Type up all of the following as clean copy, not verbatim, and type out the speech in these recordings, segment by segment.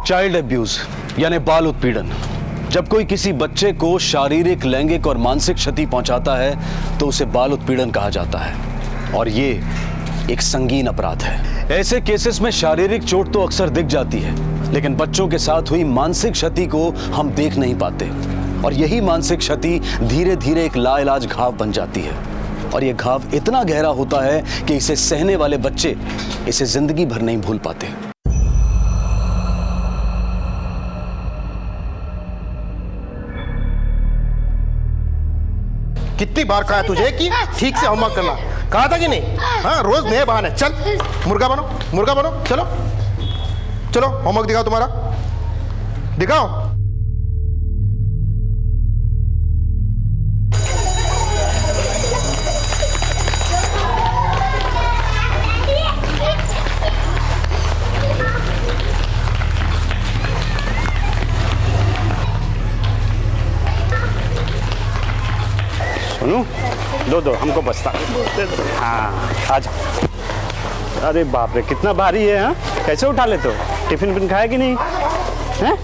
Child abuse यानी बाल उत्पीड़न। जब कोई किसी बच्चे को शारीरिक, लैंगिक और मानसिक क्षति पहुंचाता है तो उसे बाल उत्पीड़न कहा जाता है और ये एक संगीन अपराध है। ऐसे केसेस में शारीरिक चोट तो अक्सर दिख जाती है, लेकिन बच्चों के साथ हुई मानसिक क्षति को हम देख नहीं पाते और यही मानसिक क्षति धीरे धीरे एक लाइलाज घाव बन जाती है और यह घाव इतना गहरा होता है कि इसे सहने वाले बच्चे इसे जिंदगी भर नहीं भूल पाते। कितनी बार कहा तुझे कि ठीक से होमवर्क करना, कहा था कि नहीं? हाँ, रोज नए बहाने। चल मुर्गा बनो, मुर्गा बनो। चलो चलो होमवर्क दिखाओ, तुम्हारा दिखाओ। सुनो, दो दो हमको बस्ता दे दो। हाँ आ जाओ। अरे बाप रे, कितना भारी है। हाँ, कैसे उठा लेते हो? टिफिन विफिन खाया कि नहीं? हैं?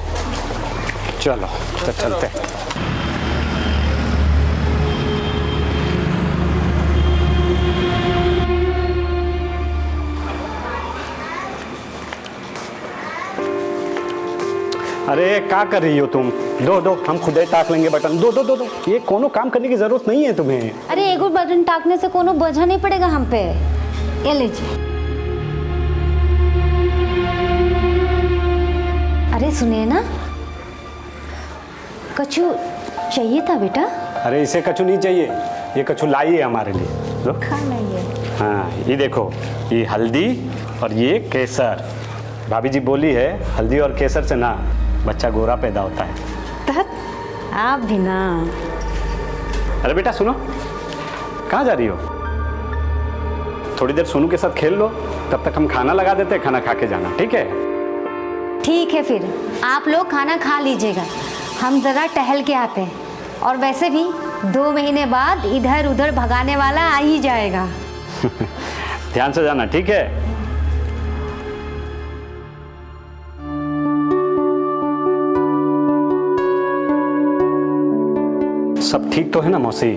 चलो तो चलते हैं। अरे क्या कर रही हो तुम? दो दो, हम खुद ही टाक लेंगे बटन। दो दो दो दो, ये कोनो काम करने की जरूरत नहीं है तुम्हें। अरे एगो बटन टाकने से कोनो बोझा नहीं पड़ेगा हम पे। ये लीजिए। अरे सुनिए ना, कछु चाहिए था बेटा? अरे इसे कछु नहीं चाहिए, ये कछु लाई है हमारे लिए। लो खाना है। हाँ, ये देखो, ये हल्दी और ये केसर। भाभी जी बोली है हल्दी और केसर से ना बच्चा गोरा पैदा होता है। आप भी ना। अरे बेटा सुनो, कहाँ जा रही हो? थोड़ी देर सोनू के साथ खेल लो, तब तक हम खाना लगा देते हैं। खाना खा के जाना, ठीक है? ठीक है, फिर आप लोग खाना खा लीजिएगा, हम जरा टहल के आते हैं। और वैसे भी 2 महीने बाद इधर उधर भगाने वाला आ ही जाएगा। ध्यान से जाना, ठीक है? सब ठीक तो है ना मौसी?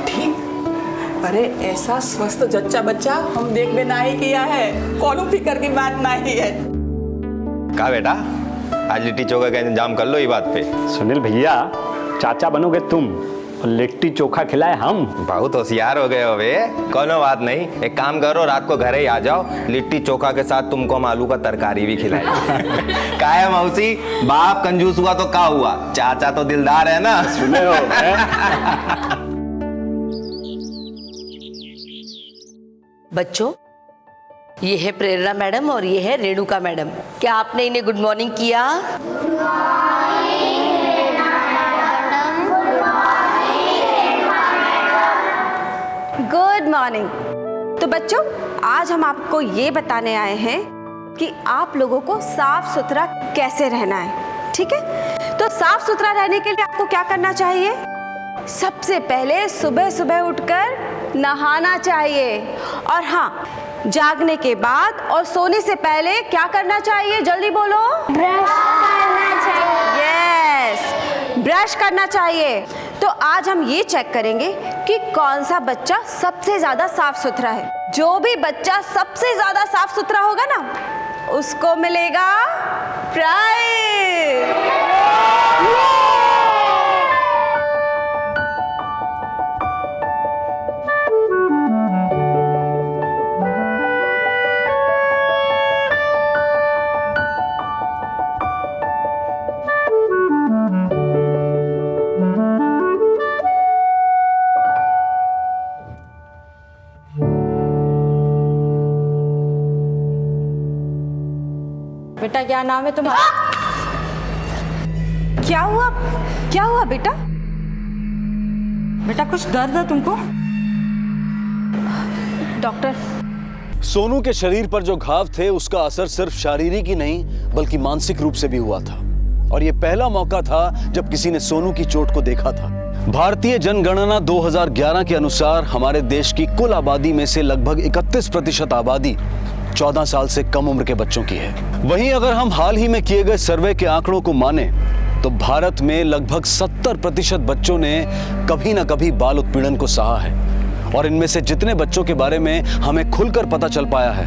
ठीक। अरे ऐसा स्वस्थ जच्चा बच्चा हम देखने ना ही किया है, कोनो फिक्र की बात नहीं है। कहा बेटा, आज लिट्टी चोखा का इंतजाम कर लो ये बात पे। सुनील भैया, चाचा बनोगे तुम और लिट्टी चोखा खिलाए हम। बहुत होशियार हो गए हो बे। कोनो बात नहीं, एक काम करो, रात को घर ही आ जाओ, लिट्टी चोखा के साथ तुमको हम आलू का तरकारी भी खिलाएंगे। का है मौसी, बाप कंजूस हुआ तो का हुआ, चाचा तो दिलदार है ना। सुने हो? बच्चों, ये है प्रेरणा मैडम और ये है रेणुका मैडम। क्या आपने इन्हें गुड मॉर्निंग किया? Good morning. तो बच्चों, आज हम आपको ये बताने आए हैं कि आप लोगों को साफ सुथरा कैसे रहना है, ठीक है? तो साफ सुथरा रहने के लिए आपको क्या करना चाहिए? सबसे पहले सुबह सुबह उठकर नहाना चाहिए और हाँ, जागने के बाद और सोने से पहले क्या करना चाहिए? जल्दी बोलो। ब्रश करना चाहिए। यस, ब्रश करना चाहिए। तो आज हम ये चेक करेंगे कि कौन सा बच्चा सबसे ज्यादा साफ सुथरा है। जो भी बच्चा सबसे ज्यादा साफ सुथरा होगा ना, उसको मिलेगा प्राइज। बेटा क्या नाम है तुम्हारा? क्या हुआ? क्या हुआ बेटा? बेटा कुछ दर्द है तुमको? डॉक्टर। सोनू के शरीर पर जो घाव थे उसका असर सिर्फ शारीरिक ही नहीं बल्कि मानसिक रूप से भी हुआ था और यह पहला मौका था जब किसी ने सोनू की चोट को देखा था। भारतीय जनगणना 2011 के अनुसार हमारे देश की कुल आबादी में से लगभग 31% आबादी 14 साल से कम उम्र के बच्चों की है। वहीं अगर हम हाल ही में किए गए सर्वे के आंकड़ों को माने तो भारत में लगभग 70% बच्चों ने कभी ना कभी बाल उत्पीड़न को सहा है। और इनमें से जितने बच्चों के बारे में हमें खुलकर पता चल पाया है,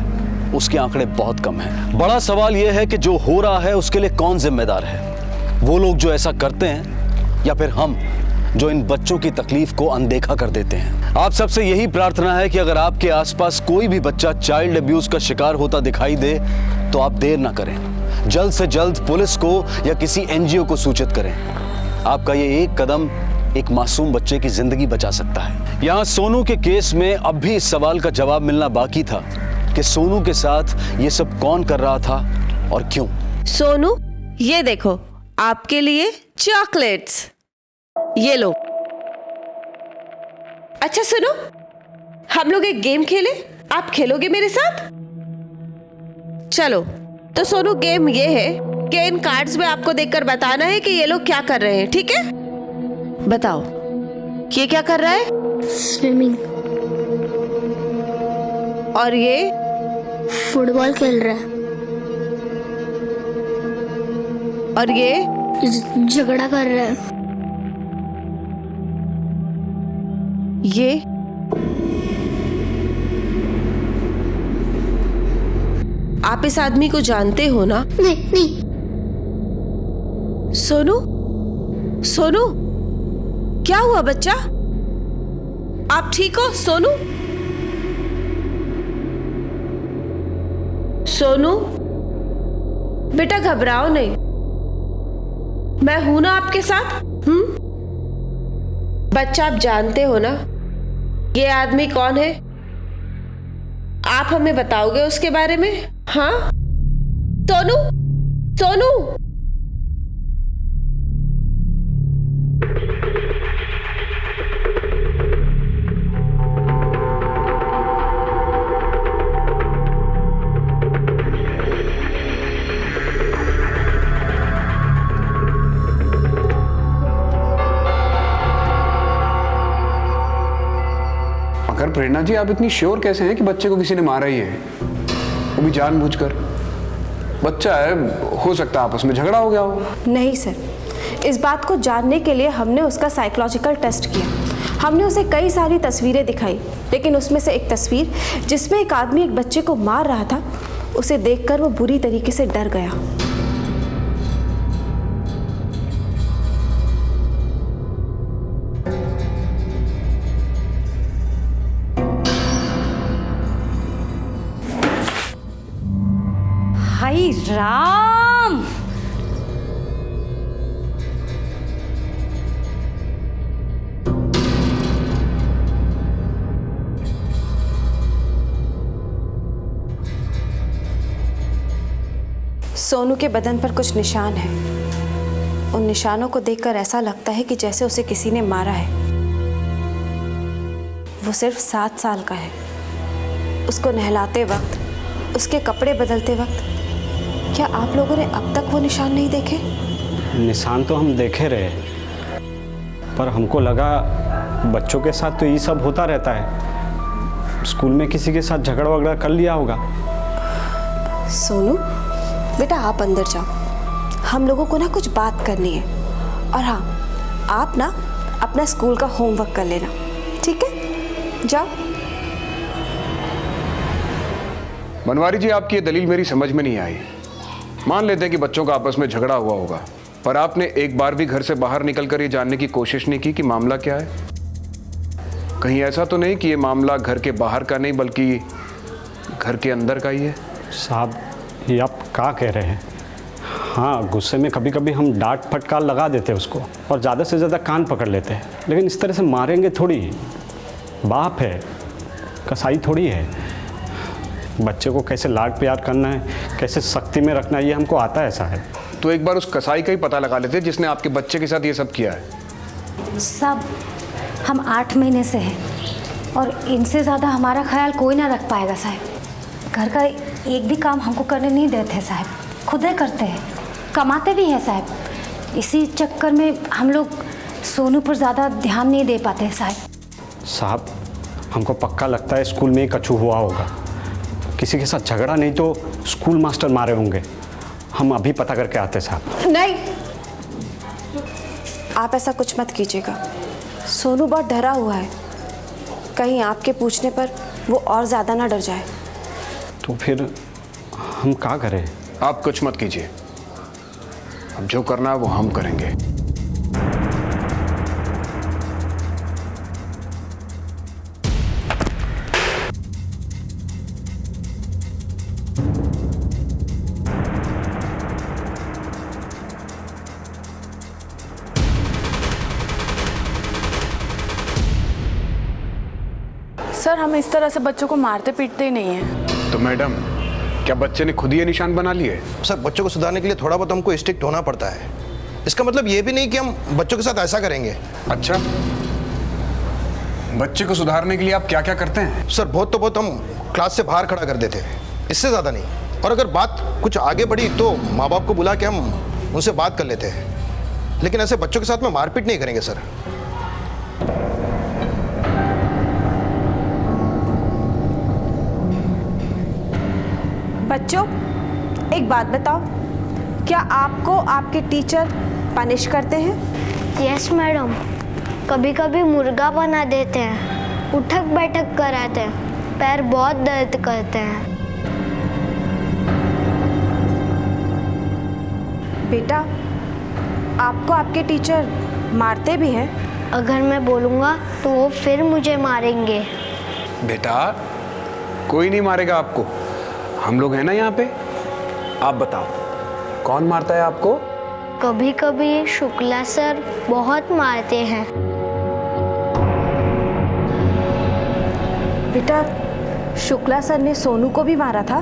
उसके आंकड़े बहुत कम हैं। बड़ा सवाल यह है कि जो हो रहा है उसके लिए कौन जिम्मेदार है? वो लोग जो ऐसा करते हैं या फिर हम जो इन बच्चों की तकलीफ को अनदेखा कर देते हैं? आप सबसे यही प्रार्थना है कि अगर आपके आसपास कोई भी बच्चा चाइल्ड अब्यूज का शिकार होता दिखाई दे तो आप देर ना करें, जल्द से जल्द पुलिस को या किसी एनजीओ को सूचित करें। आपका ये एक कदम एक मासूम बच्चे की जिंदगी बचा सकता है। यहाँ सोनू के केस में अब भी इस सवाल का जवाब मिलना बाकी था कि सोनू के साथ ये सब कौन कर रहा था और क्यों। सोनू, ये देखो आपके लिए चॉकलेट्स, ये लो। अच्छा सुनो, हम लोग एक गेम खेले, आप खेलोगे मेरे साथ? चलो, तो सोनू गेम ये है कि इन कार्ड्स में आपको देखकर बताना है कि ये लोग क्या कर रहे हैं, ठीक है? बताओ, ये क्या कर रहा है? स्विमिंग। और ये फुटबॉल खेल रहा है। और ये झगड़ा कर रहा है। ये आप इस आदमी को जानते हो ना? नहीं। सोनू, सोनू, क्या हुआ बच्चा? आप ठीक हो सोनू? सोनू बेटा, घबराओ नहीं, मैं हूं ना आपके साथ। बच्चा, आप जानते हो ना ये आदमी कौन है? आप हमें बताओगे उसके बारे में? हाँ सोनू, सोनू। मगर प्रेरणा जी, आप इतनी श्योर कैसे हैं कि बच्चे को किसी ने मारा ही है, वो भी जानबूझकर? बच्चा है, हो सकता है आपस में झगड़ा हो गया हो। नहीं सर, इस बात को जानने के लिए हमने उसका साइकोलॉजिकल टेस्ट किया। हमने उसे कई सारी तस्वीरें दिखाई, लेकिन उसमें से एक तस्वीर जिसमें एक आदमी एक बच्चे को मार रहा था, उसे देखकर वो बुरी तरीके से डर गया। हाय राम, सोनू के बदन पर कुछ निशान हैं। उन निशानों को देखकर ऐसा लगता है कि जैसे उसे किसी ने मारा है। वो सिर्फ 7 साल का है। उसको नहलाते वक्त, उसके कपड़े बदलते वक्त, क्या आप लोगों ने अब तक वो निशान नहीं देखे? निशान तो हम देखे रहे, पर हमको लगा बच्चों के साथ तो ये सब होता रहता है, स्कूल में किसी के साथ झगड़ा वगड़ा कर लिया होगा। सोनू बेटा, आप अंदर जाओ, हम लोगों को ना कुछ बात करनी है। और हाँ, आप ना अपना स्कूल का होमवर्क कर लेना, ठीक है? जाओ। बनवारी जी, आपकी ये दलील मेरी समझ में नहीं आई। मान लेते हैं कि बच्चों का आपस में झगड़ा हुआ होगा, पर आपने एक बार भी घर से बाहर निकलकर ये जानने की कोशिश नहीं की कि मामला क्या है? कहीं ऐसा तो नहीं कि ये मामला घर के बाहर का नहीं बल्कि घर के अंदर का ही है? साहब, ये आप क्या कह रहे हैं? हाँ, गुस्से में कभी कभी हम डांट फटकार लगा देते हैं उसको और ज़्यादा से ज़्यादा कान पकड़ लेते हैं, लेकिन इस तरह से मारेंगे थोड़ी। बाप है, कसाई थोड़ी है। बच्चे को कैसे लाड प्यार करना है, कैसे सख्ती में रखना है, ये हमको आता है साहब। तो एक बार उस कसाई का ही पता लगा लेते जिसने आपके बच्चे के साथ ये सब किया है। सब हम 8 महीने से हैं और इनसे ज़्यादा हमारा ख्याल कोई ना रख पाएगा साहब। घर का एक भी काम हमको करने नहीं देते साहब, खुद ही करते हैं, कमाते भी हैं साहब। इसी चक्कर में हम लोग सोनू पर ज़्यादा ध्यान नहीं दे पाते साहब। साहब, हमको पक्का लगता है स्कूल में ही कछु हुआ होगा। किसी के साथ झगड़ा नहीं तो स्कूल मास्टर मारे होंगे। हम अभी पता करके आते साहब। नहीं, आप ऐसा कुछ मत कीजिएगा। सोनू बहुत डरा हुआ है, कहीं आपके पूछने पर वो और ज़्यादा ना डर जाए। तो फिर हम क्या करें? आप कुछ मत कीजिए, अब जो करना है वो हम करेंगे। सर हम इस तरह से बच्चों को मारते पीटते ही नहीं हैं। तो मैडम, क्या बच्चे ने खुद ही ये निशान बना लिए? सर बच्चों को सुधारने के लिए थोड़ा बहुत हमको स्ट्रिक्ट होना पड़ता है। इसका मतलब ये भी नहीं कि हम बच्चों के साथ ऐसा करेंगे। अच्छा, बच्चे को सुधारने के लिए आप क्या क्या करते हैं? सर बहुत तो बहुत हम क्लास से बाहर खड़ा कर देते हैं, इससे ज़्यादा नहीं। और अगर बात कुछ आगे बढ़ी तो माँ बाप को बुला के हम उनसे बात कर लेते हैं, लेकिन ऐसे बच्चों के साथ में मारपीट नहीं करेंगे सर। बच्चों, एक बात बताओ, क्या आपको आपके टीचर पनिश करते हैं? यस मैडम, कभी कभी मुर्गा बना देते हैं, उठक बैठक कराते हैं, पैर बहुत दर्द करते हैं। बेटा, आपको आपके टीचर मारते भी हैं? अगर मैं बोलूँगा तो वो फिर मुझे मारेंगे। बेटा, कोई नहीं मारेगा आपको, हम लोग हैं ना यहाँ पे। आप बताओ, कौन मारता है आपको? कभी कभी शुक्ला सर बहुत मारते हैं। बेटा, शुक्ला सर ने सोनू को भी मारा था?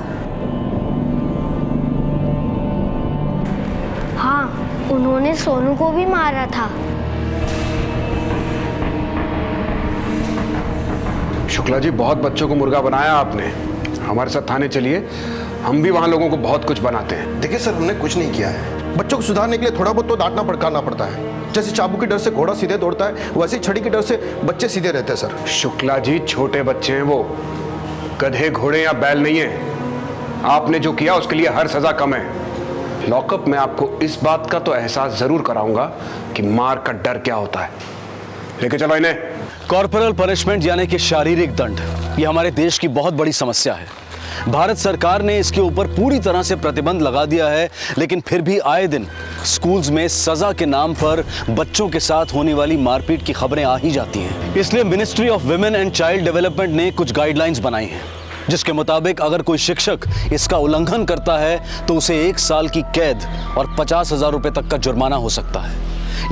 हाँ, उन्होंने सोनू को भी मारा था। शुक्ला जी, बहुत बच्चों को मुर्गा बनाया आपने। हमारे साथ थाने चलिए, हम भी वहाँ लोगों को बहुत कुछ बनाते हैं। देखिए सर, हमने कुछ नहीं किया है। बच्चों को सुधारने के लिए थोड़ा बहुत तो डांटना पड़काना पड़ता है। जैसे चाबू के डर से घोड़ा सीधे दौड़ता है, वैसे ही छड़ी के डर से बच्चे सीधे रहते हैं सर। शुक्ला जी, छोटे बच्चे हैं वो, गधे घोड़े या बैल नहीं है। आपने जो किया उसके लिए हर सजा कम है। लॉकअप में आपको इस बात का तो एहसास जरूर कराऊंगा कि मार का डर क्या होता है। लेके चलो इन्हें। कॉर्पोरल पनिशमेंट यानी कि शारीरिक दंड, ये हमारे देश की बहुत बड़ी समस्या है। भारत सरकार ने इसके ऊपर पूरी तरह से प्रतिबंध लगा दिया है, लेकिन फिर भी आए दिन स्कूल्स में सजा के नाम पर बच्चों के साथ होने वाली मारपीट की खबरें आ ही जाती हैं। इसलिए ministry of women and child development ने कुछ गाइडलाइंस बनाई हैं, जिसके मुताबिक अगर कोई शिक्षक इसका उल्लंघन करता है तो उसे 1 साल की कैद और 50,000 रुपए तक का जुर्माना हो सकता है।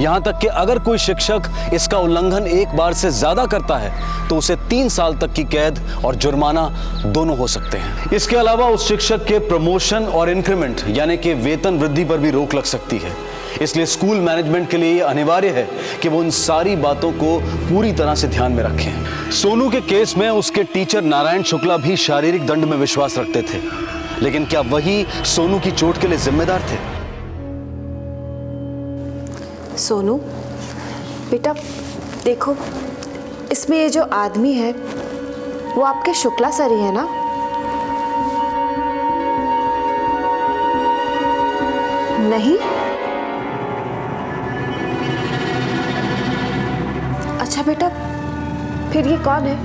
यहां तक कि अगर कोई शिक्षक इसका उल्लंघन एक बार से ज्यादा करता है तो उसे 3 साल तक की कैद और जुर्माना दोनों हो सकते हैं। इसके अलावा उस शिक्षक के प्रमोशन और इंक्रीमेंट यानी कि वेतन वृद्धि पर भी रोक लग सकती है। इसलिए स्कूल मैनेजमेंट के लिए अनिवार्य है कि वो इन सारी बातों को पूरी तरह से ध्यान में रखें। सोनू के केस में उसके टीचर नारायण शुक्ला भी शारीरिक दंड में विश्वास रखते थे, लेकिन क्या वही सोनू की चोट के लिए जिम्मेदार थे? सोनू, बेटा देखो, इसमें ये जो आदमी है वो आपके शुक्ला सर ही है ना? नहीं? अच्छा बेटा, फिर ये कौन है?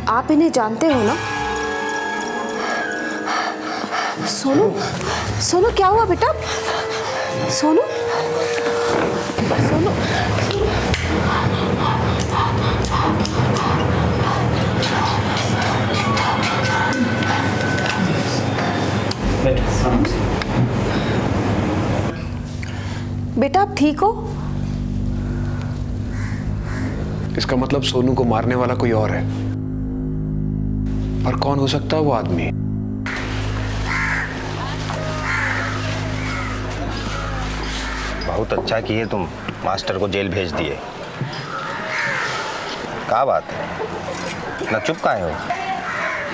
आप इन्हें जानते हो ना? सोनू, सोनू क्या हुआ बेटा? सोनू, सोनू, बेटा आप ठीक हो? इसका मतलब सोनू को मारने वाला कोई और है, पर कौन हो सकता है वो आदमी? बहुत अच्छा किए तुम, मास्टर को जेल भेज दिए। क्या बात है, ना चुप काहे हो?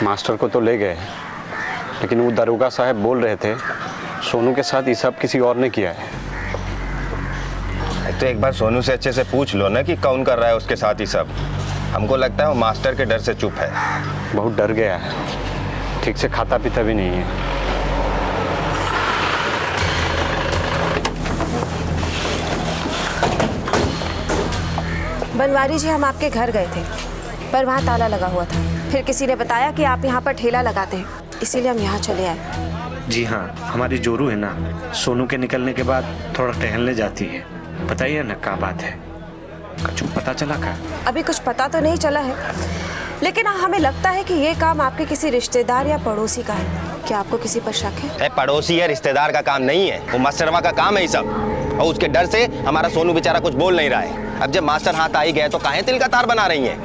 मास्टर को तो ले गए, लेकिन वो दरोगा साहब बोल रहे थे सोनू के साथ ये सब किसी और ने किया है। तो एक बार सोनू से अच्छे से पूछ लो ना कि कौन कर रहा है उसके साथ ही सब। हमको लगता है वो मास्टर के डर से चुप है। बहुत डर गया है। ठीक से खाता पीता भी नहीं है। बनवारी जी, हम आपके घर गए थे पर वहाँ ताला लगा हुआ था। फिर किसी ने बताया कि आप यहाँ पर ठेला लगाते हैं, इसीलिए हम यहाँ चले आए। जी हाँ, हमारी जोरू है ना, सोनू के निकलने के बाद थोड़ा टहलने जाती है। बताइए ना क्या बात है, कुछ पता चला क्या? अभी कुछ पता तो नहीं चला है, लेकिन हमें लगता है कि ये काम आपके किसी रिश्तेदार या पड़ोसी का है। क्या आपको किसी पर शक है? पड़ोसी या रिश्तेदार का काम नहीं है, वो मास्टरवा का काम है ये सब। और उसके डर से हमारा सोनू बेचारा कुछ बोल नहीं रहा है। अब जब मास्टर हाथ आ ही गए तो काहे तिल का तार बना रही हैं?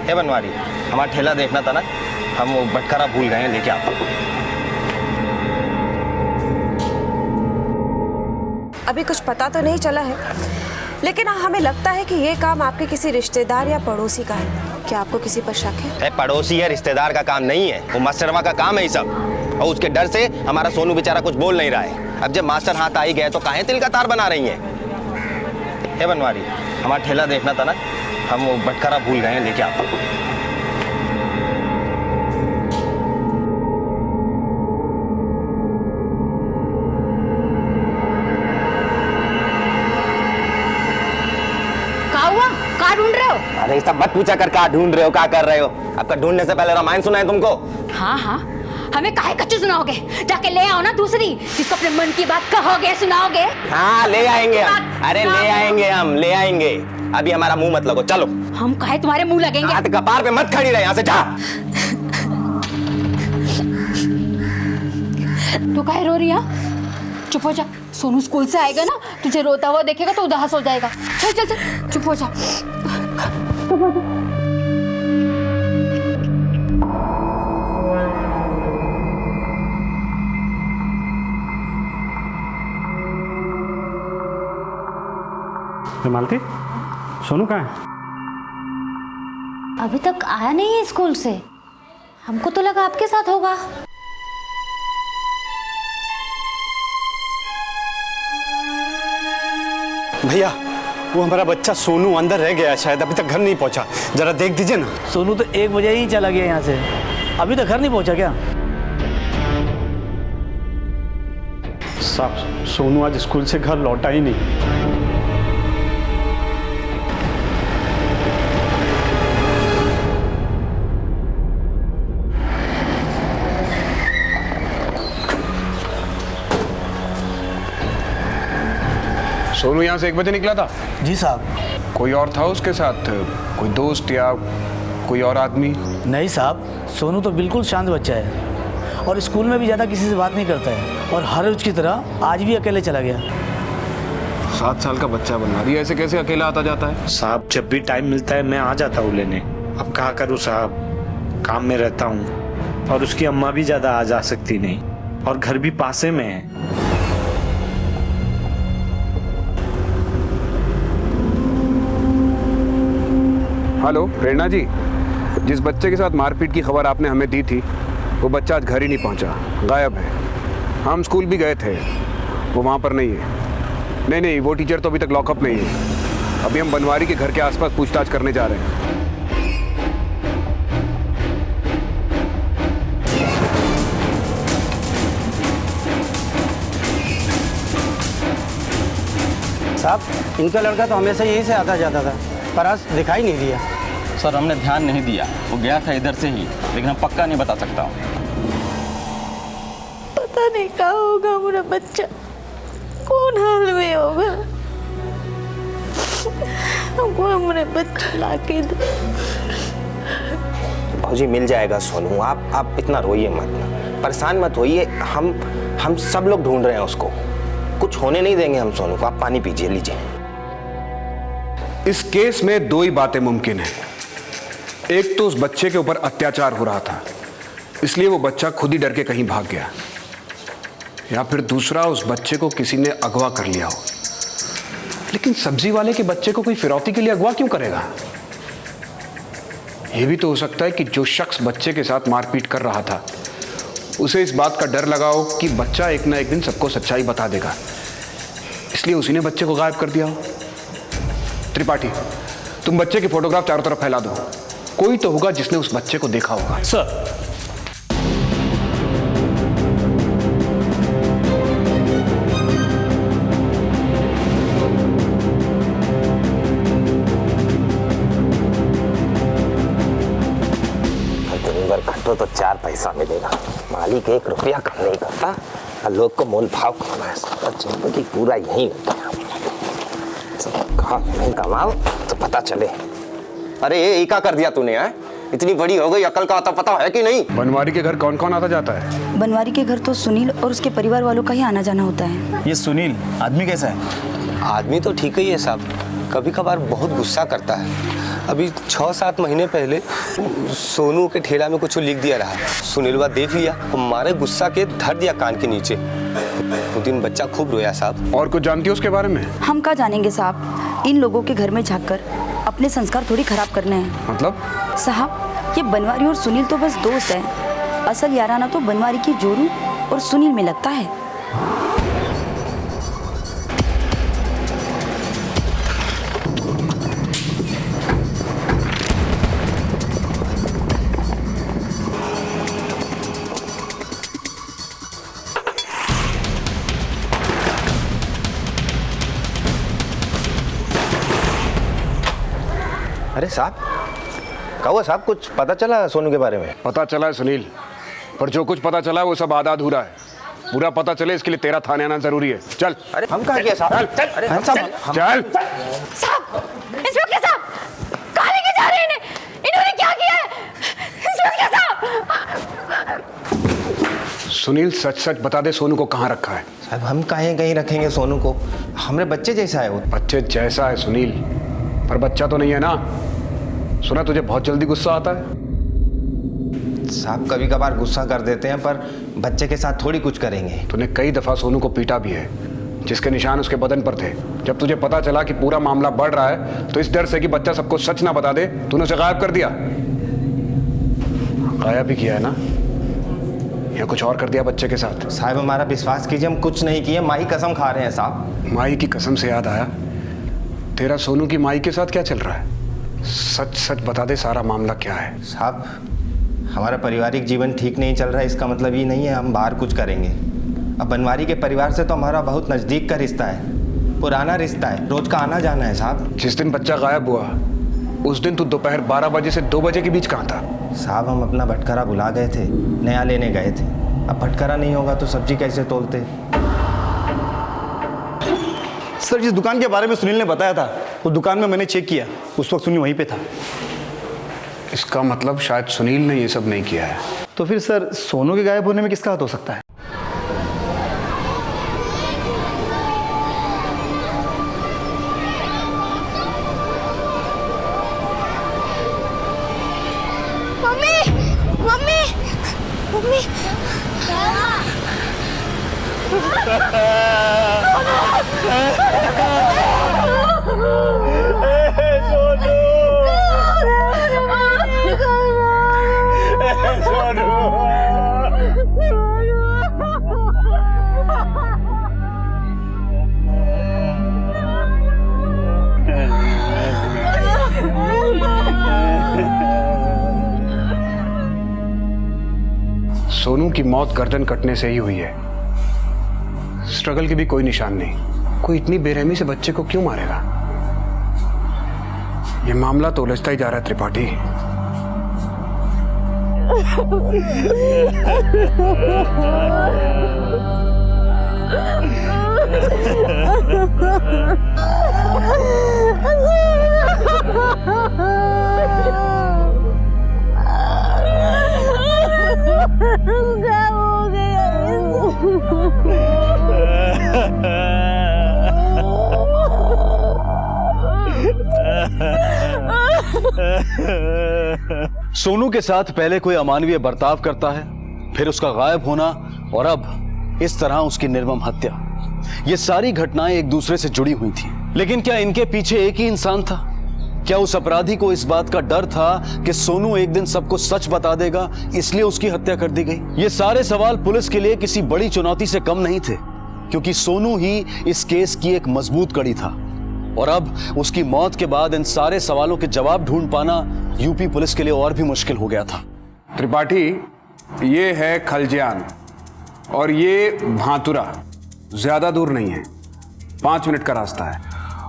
हे बनवारी, हमारा ठेला देखना था ना, हम वो बटखरा भूल गए हैं, लेके आओ। अभी कुछ पता तो नहीं चला है, लेकिन हमें लगता है कि ये काम आपके किसी रिश्तेदार या पड़ोसी का है। क्या आपको किसी पर शक है? पड़ोसी या रिश्तेदार का काम नहीं है, वो मास्टरवा का काम है ये सब। और उसके डर से हमारा सोनू बेचारा कुछ बोल नहीं रहा है। अब जब मास्टर हाथ आ ही गए तो काहे तिल का तार बना रही हैं? हे बनवारी, हमारा ठेला देखना था ना, हम वो बटखरा भूल गए हैं, लेके आओ। कहाँ ढूंढ रहे हो? अरे सब मत पूछा कर, क्या ढूंढ रहे हो, क्या कर रहे हो? आपका ढूंढने से पहले रामायण सुनाए तुमको? हाँ हाँ, हमें काहे कच्चे सुनाओगे? जाके ले आओ ना दूसरी, जिसको अपने मन की बात कहोगे, सुनाओगे। हाँ ले आएंगे हम, अरे ले आएंगे हम, ले आएंगे। अभी हमारा मुंह मत लगो, चलो। हम काहे तुम्हारे मुंह लगेंगे? हाथ कपार पे मत खड़ी रहे, यहाँ से जा। तू काहे रो रही है? चुप हो जा, सोनू स्कूल से आएगा ना, तुझे रोता हुआ देखेगा तो उदास हो जाएगा। चल चल चल, चुप हो जा। मालती, सोनू कहाँ है? अभी तक आया नहीं है स्कूल से, हमको तो लगा आपके साथ होगा। भैया, वो हमारा बच्चा सोनू अंदर रह गया, शायद अभी तक घर नहीं पहुंचा। जरा देख दीजिए ना। सोनू तो 1 बजे ही चला गया यहाँ से, अभी तक घर नहीं पहुंचा क्या? साहब, सोनू आज स्कूल से घर लौटा ही नहीं। सोनू यहाँ से 1 बजे निकला था? जी साहब। कोई और था उसके साथ, कोई दोस्त या कोई और आदमी? नहीं साहब, सोनू तो बिल्कुल शांत बच्चा है और स्कूल में भी ज़्यादा किसी से बात नहीं करता है, और हर रोज की तरह आज भी अकेले चला गया। 7 साल का बच्चा बनवा दिया, ऐसे कैसे अकेला आता जाता है? साहब, जब भी टाइम मिलता है मैं आ जाता हूँ लेने। अब क्या करूँ साहब, काम में रहता हूँ और उसकी अम्मा भी ज़्यादा आ जा सकती नहीं, और घर भी पासे में है। हेलो प्रेरणा जी, जिस बच्चे के साथ मारपीट की खबर आपने हमें दी थी, वो बच्चा आज घर ही नहीं पहुंचा, गायब है। हम स्कूल भी गए थे, वो वहाँ पर नहीं है। नहीं, वो टीचर तो अभी तक लॉकअप नहीं है। अभी हम बनवारी के घर के आसपास पूछताछ करने जा रहे हैं। साहब, इनका लड़का तो हमेशा यहीं से आता जाता था, पर आज दिखाई नहीं दिया। सर, हमने ध्यान नहीं दिया, वो गया था इधर से ही, लेकिन हम पक्का नहीं बता सकता हूँ। पता नहीं क्या होगा मेरा बच्चा, कौन हाल में होगा। हमको हमारे बच्चा लाके दो। भाजी मिल जाएगा सोनू, आप इतना रोइए मत, परेशान मत होइए। हम सब लोग ढूंढ रहे हैं उसको, कुछ होने नहीं देंगे हम सोनू को। आप पानी पीजिए, लीजिए। इस केस में 2 ही बातें मुमकिन हैं। एक तो उस बच्चे के ऊपर अत्याचार हो रहा था, इसलिए वो बच्चा खुद ही डर के कहीं भाग गया, या फिर दूसरा, उस बच्चे को किसी ने अगवा कर लिया हो। लेकिन सब्जी वाले के बच्चे को कोई फिरौती के लिए अगवा क्यों करेगा? यह भी तो हो सकता है कि जो शख्स बच्चे के साथ मारपीट कर रहा था, उसे इस बात का डर लगा हो कि बच्चा एक ना एक दिन सबको सच्चाई बता देगा, इसलिए उसी ने बच्चे को गायब कर दिया हो। त्रिपाठी, तुम बच्चे की फोटोग्राफ चारों तरफ फैला दो, कोई तो होगा जिसने उस बच्चे को देखा होगा। सर। अगर घटो तो 4 पैसा मिलेगा। मालिक 1 रुपया कम नहीं करता और लोग को मोल भाव करना है। जिंदगी पूरा यही लगता है, नहीं कमाओ तो पता चले। अरे ये क्या कर दिया तूने? है इतनी बड़ी हो गई, अकल का आता पता है कि नहीं? बनवारी के घर कौन कौन आता जाता है? बनवारी के घर तो सुनील और उसके परिवार वालों का ही आना जाना होता है। ये सुनील आदमी कैसा है? आदमी तो ठीक ही है साहब, कभी कभार बहुत गुस्सा करता है। अभी 6-7 महीने पहले सोनू के ठेला में कुछ लिख दिया रहा, सुनीलवा देख लिया और मारे गुस्सा के धर दिया कान के नीचे। तो दिन बच्चा खूब रोया साहब। और कुछ जानती हो उसके बारे में? हम क्या जानेंगे साहब, इन लोगों के घर में झांककर अपने संस्कार थोड़ी खराब करने हैं। मतलब? साहब ये बनवारी और सुनील तो बस दोस्त हैं, असल याराना तो बनवारी की जोरू और सुनील में लगता है। अरे साहब, क्या हुआ साहब? कुछ पता चला सोनू के बारे में? पता चला है सुनील, पर जो कुछ पता चला है वो सब आधा अधूरा है। पूरा पता चले इसके लिए तेरा थाने आना जरूरी है। चल। अरे हम कहाँ गए साहब? चल। अरे हम साहब चल। साहब, इंस्पेक्टर साहब, कहाँ लेके जा रहे हैं इन्हें? इन्होंने क्या किया है? इंस्पेक्टर साहब! सुनील सच सच बता दे, सोनू को कहाँ रखा है? साहब हम कहीं रखेंगे सोनू को? हमारे बच्चे जैसा है वो। बच्चे जैसा है सुनील, पर बच्चा तो नहीं है ना। सुना तुझे बहुत जल्दी गुस्सा आता है। साहब कभी कभार गुस्सा कर देते हैं, पर बच्चे के साथ थोड़ी कुछ करेंगे। तूने कई दफा सोनू को पीटा भी है, जिसके निशान उसके बदन पर थे। जब तुझे पता चला कि पूरा मामला बढ़ रहा है तो इस डर से कि बच्चा सबको सच ना बता दे, तूने उसे गायब कर दिया। गायब भी किया है ना, या कुछ और कर दिया बच्चे के साथ? साहब हमारा विश्वास कीजिए, हम कुछ नहीं किए, माई कसम खा रहे हैं साहब। माई की कसम से याद आया, तेरा सोनू की माई के साथ क्या चल रहा है? सच सच बता दे, सारा मामला क्या है? साहब हमारा पारिवारिक जीवन ठीक नहीं चल रहा है, इसका मतलब ये नहीं है हम बाहर कुछ करेंगे। अब बनवारी के परिवार से तो हमारा बहुत नज़दीक का रिश्ता है, पुराना रिश्ता है, रोज का आना जाना है साहब। जिस दिन बच्चा गायब हुआ उस दिन तू दोपहर 12 बजे से 2 बजे के बीच कहाँ था? साहब हम अपना भटकरा भुला गए थे, नया लेने गए थे। अब भटकरा नहीं होगा तो सब्जी कैसे तोलते? सर जिस दुकान के बारे में सुनील ने बताया था, उस दुकान में मैंने चेक किया, उस वक्त सुनील वहीं पे था। इसका मतलब शायद सुनील ने ये सब नहीं किया है। तो फिर सर सोनू के गायब होने में किसका हाथ हो सकता है? मम्मी मम्मी मम्मी सोनू की मौत गर्दन कटने से ही हुई है। स्ट्रगल के भी कोई निशान नहीं। कोई इतनी बेरहमी से बच्चे को क्यों मारेगा? ये मामला तो उलझता ही जा रहा है त्रिपाठी। सोनू के साथ पहले कोई अमानवीय बर्ताव करता है, फिर उसका गायब होना और अब इस तरह उसकी निर्मम हत्या। ये सारी घटनाएं एक दूसरे से जुड़ी हुई थी, लेकिन क्या इनके पीछे एक ही इंसान था? क्या उस अपराधी को इस बात का डर था कि सोनू एक दिन सबको सच बता देगा, इसलिए उसकी हत्या कर दी गई? ये सारे सवाल पुलिस के लिए किसी बड़ी चुनौती से कम नहीं थे, क्योंकि सोनू ही इस केस की एक मजबूत कड़ी था। और अब उसकी मौत के बाद इन सारे सवालों के जवाब ढूंढ पाना यूपी पुलिस के लिए और भी मुश्किल हो गया था। त्रिपाठी, ये है खलजियान और ये भातुरा। ज्यादा दूर नहीं है, 5 मिनट का रास्ता है।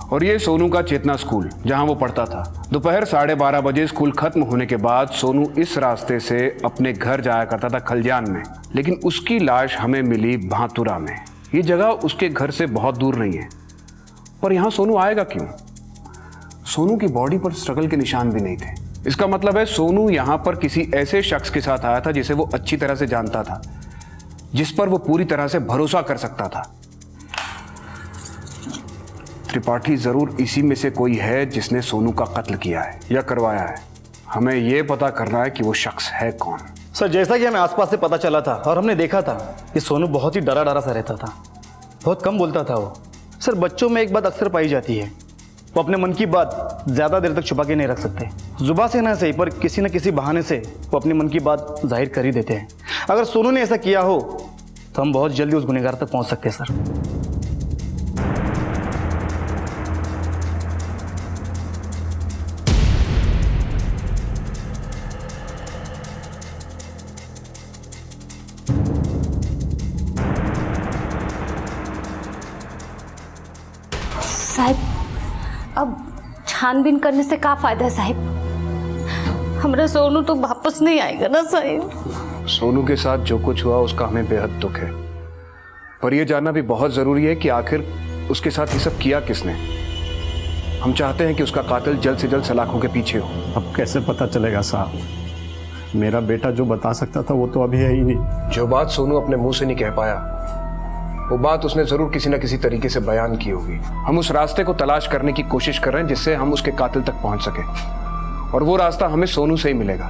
और ये सोनू का चेतना स्कूल जहां वो पढ़ता था। दोपहर 12:30 बजे स्कूल खत्म होने के बाद सोनू इस रास्ते से अपने घर जाया करता था खलजान में, लेकिन उसकी लाश हमें मिली भातुरा में। ये जगह उसके घर से बहुत दूर नहीं है। पर यहाँ सोनू आएगा क्यों? सोनू की बॉडी पर स्ट्रगल के निशान भी नहीं थे। इसका मतलब है सोनू यहाँ पर किसी ऐसे शख्स के साथ आया था जिसे वो अच्छी तरह से जानता था, जिस पर वो पूरी तरह से भरोसा कर सकता था। त्रिपाठी जरूर इसी में से कोई है जिसने सोनू का कत्ल किया है या करवाया है। हमें यह पता करना है कि वो शख्स है कौन। सर, जैसा कि हमें आसपास से पता चला था और हमने देखा था कि सोनू बहुत ही डरा डरा सा रहता था, बहुत कम बोलता था वो। सर, बच्चों में एक बात अक्सर पाई जाती है, वो अपने मन की बात ज़्यादा देर तक छुपा के नहीं रख सकते। जुबान से ना सही पर किसी न किसी बहाने से वो अपने मन की बात जाहिर कर ही देते हैं। अगर सोनू ने ऐसा किया हो तो हम बहुत जल्दी उस गुनहगार तक पहुंच सकते हैं सर। साहब, अब छानबीन करने से क्या फायदा है साहब? हमारा सोनू तो वापस नहीं आएगा ना साहब। सोनू के साथ जो कुछ हुआ उसका हमें बेहद दुख है, पर यह जानना भी बहुत जरूरी है कि आखिर उसके साथ ये सब किया किसने। हम चाहते हैं कि उसका कातिल जल्द से जल्द सलाखों के पीछे हो। अब कैसे पता चलेगा साहब? मेरा बेटा जो बता सकता था वो तो अभी है ही नहीं। जो बात सोनू अपने मुंह से नहीं कह पाया, वो बात उसने जरूर किसी न किसी तरीके से बयान की होगी। हम उस रास्ते को तलाश करने की कोशिश कर रहे हैं जिससे हम उसके कातिल तक पहुंच सके, और वो रास्ता हमें सोनू से ही मिलेगा।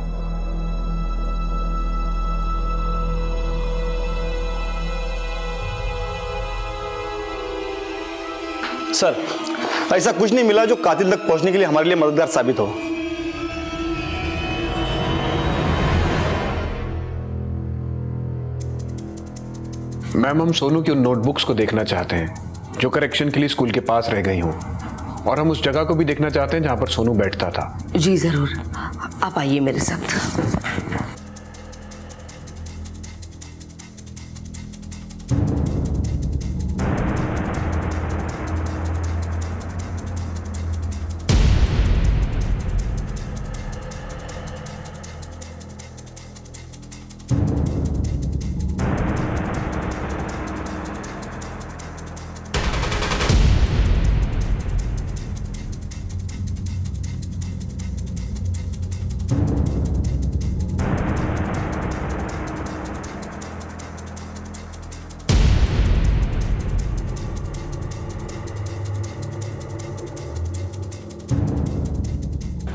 सर, ऐसा कुछ नहीं मिला जो कातिल तक पहुंचने के लिए हमारे लिए मददगार साबित हो। मैम, हम सोनू की उन नोटबुक्स को देखना चाहते हैं जो करेक्शन के लिए स्कूल के पास रह गई हों, और हम उस जगह को भी देखना चाहते हैं जहां पर सोनू बैठता था। जी जरूर, आप आइए मेरे साथ।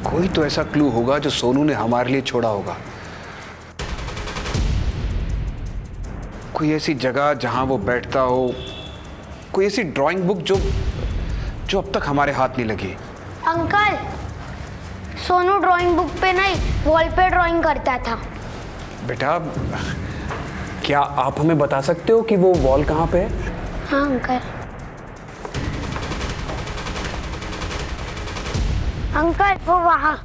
कोई तो ऐसा क्लू होगा जो सोनू ने हमारे लिए छोड़ा होगा। कोई ऐसी जगह जहां वो बैठता हो, कोई ऐसी ड्राइंग बुक जो अब तक हमारे हाथ नहीं लगी। अंकल, सोनू ड्राइंग बुक पे नहीं, वॉल पे ड्राइंग करता था। बेटा, क्या आप हमें बता सकते हो कि वो वॉल कहाँ पे है? हाँ अंकल। अंकल, वो वहाँ।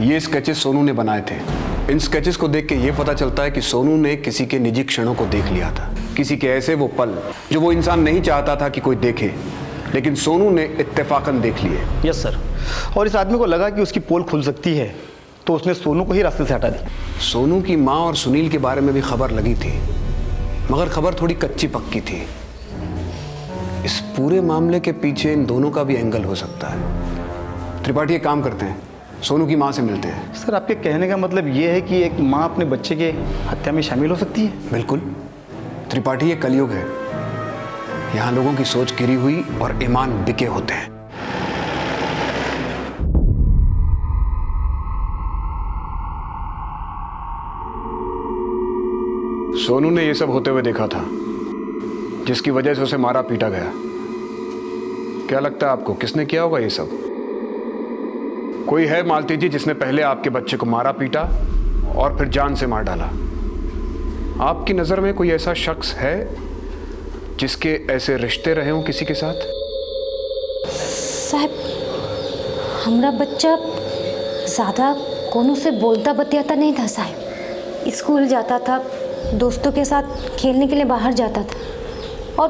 ये स्केचेस सोनू ने बनाए थे। इन स्केचेस को देख के ये पता चलता है कि सोनू ने किसी के निजी क्षणों को देख लिया था, किसी के ऐसे वो पल जो वो इंसान नहीं चाहता था कि कोई देखे, लेकिन सोनू ने इत्तेफाकन देख लिए। यस सर, और इस आदमी को लगा कि उसकी पोल खुल सकती है तो उसने सोनू को ही रास्ते से हटा दी। सोनू की माँ और सुनील के बारे में भी खबर लगी थी, मगर खबर थोड़ी कच्ची पक्की थी। इस पूरे मामले के पीछे इन दोनों का भी एंगल हो सकता है। त्रिपाठी एक काम करते हैं, सोनू की माँ से मिलते हैं। सर, आपके कहने का मतलब ये है कि एक माँ अपने बच्चे के हत्या में शामिल हो सकती है? बिल्कुल त्रिपाठी, ये कलयुग है। यहाँ लोगों की सोच गिरी हुई और ईमान बिके होते हैं। सोनू ने ये सब होते हुए देखा था, जिसकी वजह से उसे मारा पीटा गया। क्या लगता है आपको किसने किया होगा ये सब? कोई है मालती जी जिसने पहले आपके बच्चे को मारा पीटा और फिर जान से मार डाला? आपकी नजर में कोई ऐसा शख्स है जिसके ऐसे रिश्ते रहे हों किसी के साथ? साहब, हमारा बच्चा ज़्यादा कोनो से बोलता बतियाता नहीं था साहब। स्कूल जाता था, दोस्तों के साथ खेलने के लिए बाहर जाता था और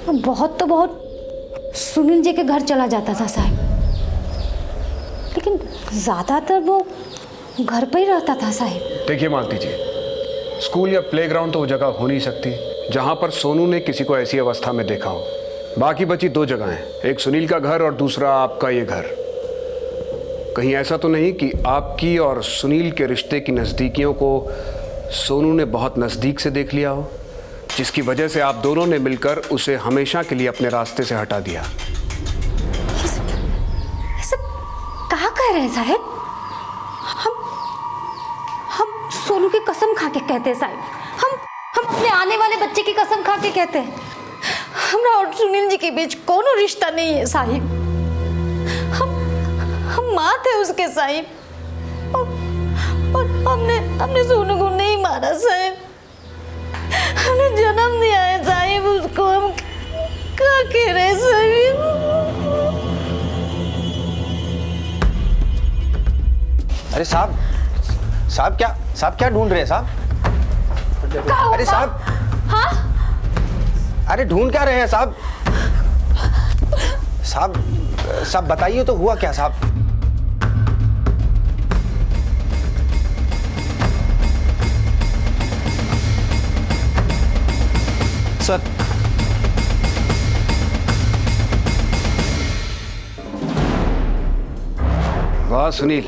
बहुत तो बहुत सुनील जी के घर चला जाता था साहब, लेकिन ज़्यादातर वो घर पे ही रहता था साहब। देखिए मालती जी, स्कूल या प्लेग्राउंड तो वो जगह हो नहीं सकती जहां पर सोनू ने किसी को ऐसी अवस्था में देखा हो। बाकी बची दो जगहें, एक सुनील का घर और दूसरा आपका ये घर। कहीं ऐसा तो नहीं कि आपकी और सुनील के रिश्ते की नज़दीकियों को सोनू ने बहुत नज़दीक से देख लिया हो, जिसकी वजह से आप दोनों ने मिलकर उसे हमेशा के लिए अपने रास्ते से हटा दिया? ये सब कहाँ कह रहे हैं साहब? हम सोनू की कसम खा के कहते हैं साहब, हम अपने आने वाले बच्चे की कसम खा के कहते हैं, हमरा और सुनील जी के बीच कोनो रिश्ता नहीं है साहिब। हम माँ थे उसके साहिब, और हमने सोनू को नहीं मारा साहिब, हमने जन्म दिया है साहिब उसको। हम क्या कह रहे हैं साहिब? अरे साहब क्या ढूंढ रहे हैं साहब? अरे साहब, हाँ? अरे ढूंढ क्या रहे हैं साहब? साहब बताइए तो हुआ क्या साहब? सर, वाह सुनील,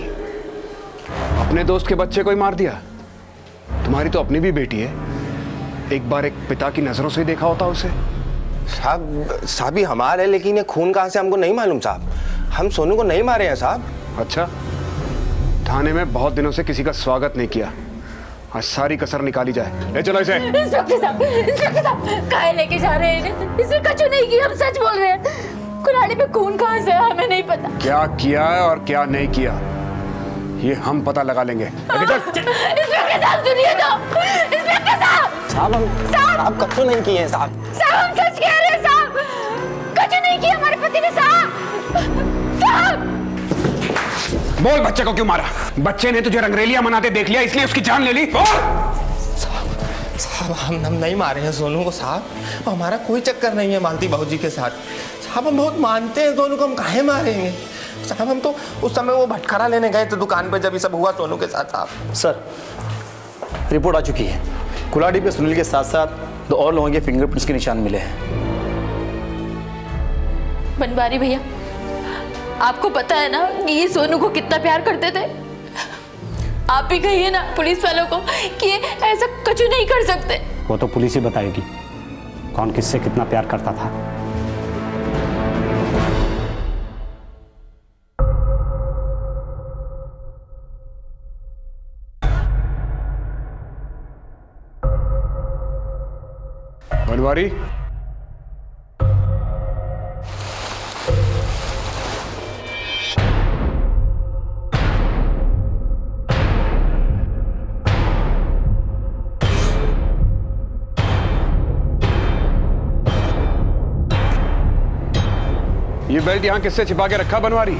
अपने दोस्त के बच्चे को ही मार दिया। तुम्हारी तो अपनी भी बेटी है, एक बार एक पिता की नजरों से ही देखा होता उसे। साहब ही हमारा है, लेकिन ये खून कहां से हमको नहीं मालूम साहब। हम सोनू को नहीं मारे हैं साहब। अच्छा, थाने में बहुत दिनों से किसी का स्वागत नहीं किया, आज सारी कसर निकाली जाए। ले चलो इसे। इंस्पेक्टर साहब काहे लेके जा रहे हैं? इसने कछु नहीं किया, हम सच बोल रहे हैं। कुल्हाड़ी पे खून कहाँ से है हमें नहीं पता। क्या किया है और क्या नहीं किया ये हम पता लगा लेंगे। इंस्पेक्टर साहब सुनिए तो। इंस्पेक्टर साहब कछु नहीं किए हैं साहब। हम सच कह रहे हैं साहब, कछु नहीं किया हमारे पति ने साहब। बोल, बच्चे को क्यों मारा? बच्चे ने तुझे रंगरेलियां मनाते देख लिया इसलिए उसकी जान ले ली? साहब हम नहीं मारे हैं सोनू को साहब, हमारा कोई चक्कर नहीं है मालती बहू जी के साथ साहब। हम बहुत मानते हैं सोनू को, हम काहे मारेंगे साहब? हम तो उस समय वो भटकारा लेने गए थे दुकान पे जब ये सब हुआ सोनू के साथ साहब। सर, रिपोर्ट आ चुकी है। कुल्हाड़ी पे सुनील के साथ साथ दो और लोगों के फिंगरप्रिंट्स के निशान मिले हैं। बनवारी भैया, आपको पता है ना कि ये सोनू को कितना प्यार करते थे? आप भी कहिए ना पुलिस वालों को कि ये ऐसा कछु नहीं कर सकते। वो तो पुलिस ही बताएगी कौन किससे कितना प्यार करता था। बनवारी, ये बेल्ट यहां किससे छिपा के रखा बनवारी?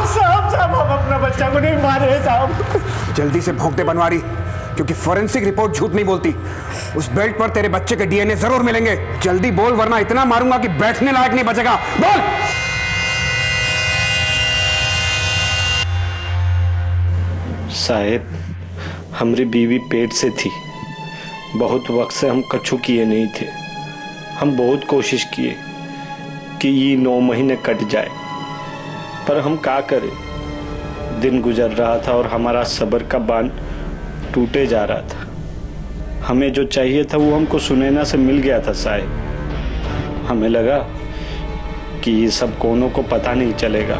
साहब हम अपना बच्चा को नहीं मारे हैं साहब। जल्दी से भोंक दे बनवारी, क्योंकि फॉरेंसिक रिपोर्ट झूठ नहीं बोलती। उस बेल्ट पर तेरे बच्चे के डीएनए जरूर मिलेंगे। जल्दी बोल, वरना इतना मारूंगा कि बैठने लायक नहीं बचेगा। बोल। साहब, हमारी बीवी पेट से थी, बहुत वक्त से हम कछु किए नहीं थे। हम बहुत कोशिश किए कि ये 9 महीने कट जाए, पर हम क्या करें। दिन गुजर रहा था और हमारा सब्र का बांध टूटे जा रहा था। हमें जो चाहिए था वो हमको सुनैना से मिल गया था साहब। हमें लगा कि ये सब कोनों को पता नहीं चलेगा,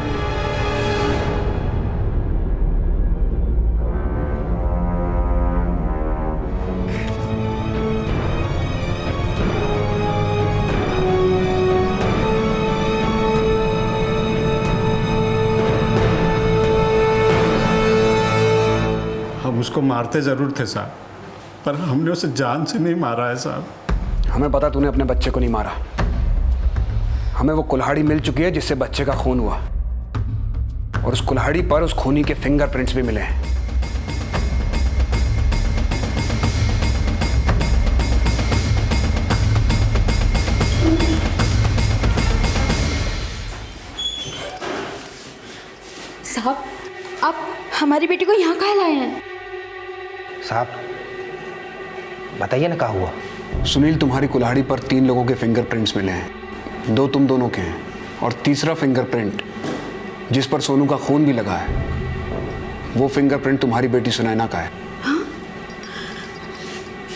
उसको मारते ज़रूर थे साहब, पर हमने उसे जान से नहीं मारा है साहब। हमें पता तूने अपने बच्चे को नहीं मारा। हमें वो कुल्हाड़ी मिल चुकी है जिससे बच्चे का खून हुआ, और उस कुल्हाड़ी पर उस खूनी के फिंगरप्रिंट्स भी मिले हैं। साहब, आप हमारी बेटी को यहाँ काहे लाए हैं? साहब बताइए ना क्या हुआ। सुनील, तुम्हारी कुल्हाड़ी पर 3 लोगों के फिंगरप्रिंट्स मिले हैं। 2 तुम दोनों के हैं और तीसरा फिंगरप्रिंट जिस पर सोनू का खून भी लगा है, वो फिंगरप्रिंट तुम्हारी बेटी सुनैना का है।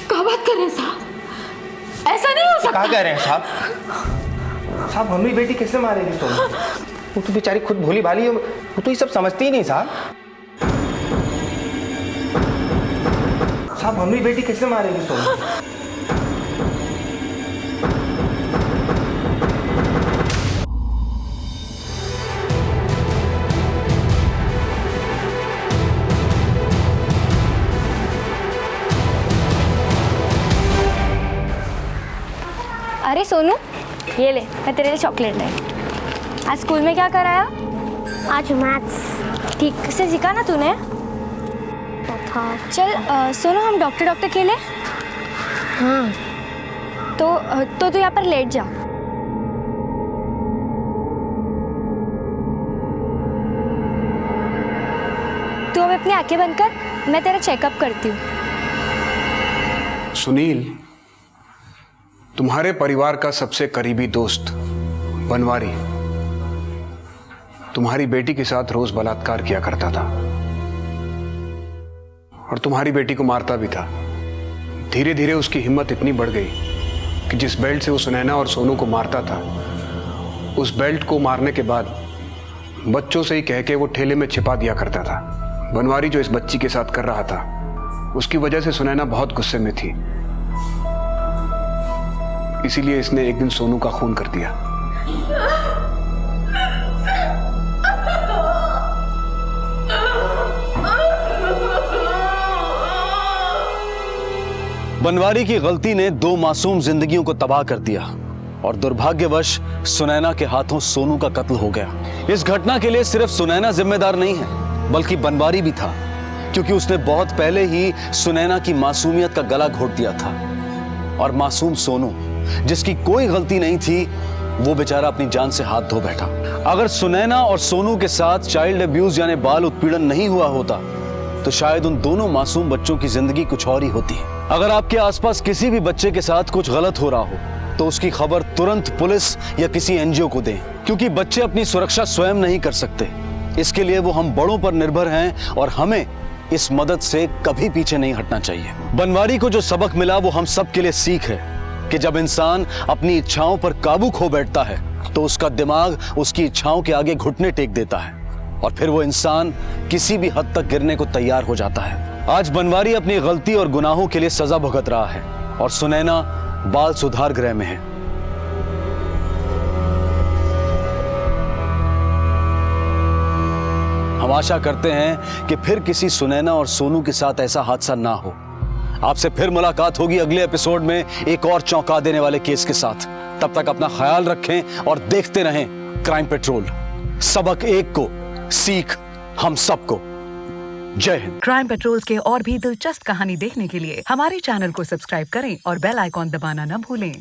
क्या बात कर रहे हैं साहब? ऐसा नहीं हो सकता। क्या कह रहे हैं साहब? साहब मम्मी बेटी कैसे मारेगी सोनू? वो तो बेचारी खुद भोली भाली है, वो तो ये सब समझती ही नहीं साहब। साहब मम्मी बेटी कैसे मारेगी सोनू? अरे सोनू, ये ले, मैं तेरे लिए चॉकलेट लाई। आज स्कूल में क्या कराया? आज मैथ्स। ठीक से सीखा ना तूने? चल सोनू, हम डॉक्टर खेले? हाँ। तो तू यहाँ पर लेट जा। तू अब अपनी आंखें बंद कर, मैं तेरा चेकअप करती हूँ। सुनील, तुम्हारे परिवार का सबसे करीबी दोस्त बनवारी तुम्हारी बेटी के साथ रोज बलात्कार किया करता था और तुम्हारी बेटी को मारता भी था। धीरे धीरे उसकी हिम्मत इतनी बढ़ गई कि जिस बेल्ट से वो सुनैना और सोनू को मारता था, उस बेल्ट को मारने के बाद बच्चों से ही कह के वो ठेले में छिपा दिया करता था। बनवारी जो इस बच्ची के साथ कर रहा था, उसकी वजह से सुनैना बहुत गुस्से में थी, इसीलिए इसने एक दिन सोनू का खून कर दिया। बनवारी की गलती ने 2 मासूम जिंदगियों को तबाह कर दिया और दुर्भाग्यवश सुनैना के हाथों सोनू का कत्ल हो गया। इस घटना के लिए सिर्फ सुनैना जिम्मेदार नहीं है, बल्कि बनवारी भी था, क्योंकि उसने बहुत पहले ही सुनैना की मासूमियत का गला घोट दिया था। और मासूम सोनू, जिसकी कोई गलती नहीं थी, वो बेचारा अपनी जान से हाथ धो बैठा। अगर सुनैना और सोनू के साथ चाइल्ड अब्यूज यानी बाल उत्पीड़न नहीं हुआ होता, तो शायद उन दोनों मासूम बच्चों की जिंदगी कुछ और ही होती। अगर आपके आसपास किसी भी बच्चे के साथ कुछ गलत हो रहा हो, तो उसकी खबर तुरंत पुलिस या किसी एनजीओ को दें, क्योंकि बच्चे अपनी सुरक्षा स्वयं नहीं कर सकते। इसके लिए वो हम बड़ों पर निर्भर हैं और हमें इस मदद से कभी पीछे नहीं हटना चाहिए। बनवारी को जो सबक मिला वो हम सब के लिए सीख है कि जब इंसान अपनी इच्छाओं पर काबू खो बैठता है, तो उसका दिमाग उसकी इच्छाओं के आगे घुटने टेक देता है और फिर वो इंसान किसी भी हद तक गिरने को तैयार हो जाता है। आज बनवारी अपनी गलती और गुनाहों के लिए सजा भुगत रहा है और सुनैना बाल सुधार गृह में है। हम आशा करते हैं कि फिर किसी सुनैना और सोनू के साथ ऐसा हादसा ना हो। आपसे फिर मुलाकात होगी अगले एपिसोड में एक और चौंका देने वाले केस के साथ। तब तक अपना ख्याल रखें और देखते रहें क्राइम पेट्रोल। सबक एक को, सीख हम सबको। जय हिंद। क्राइम पेट्रोल के और भी दिलचस्प कहानी देखने के लिए हमारे चैनल को सब्सक्राइब करें और बेल आइकॉन दबाना न भूलें।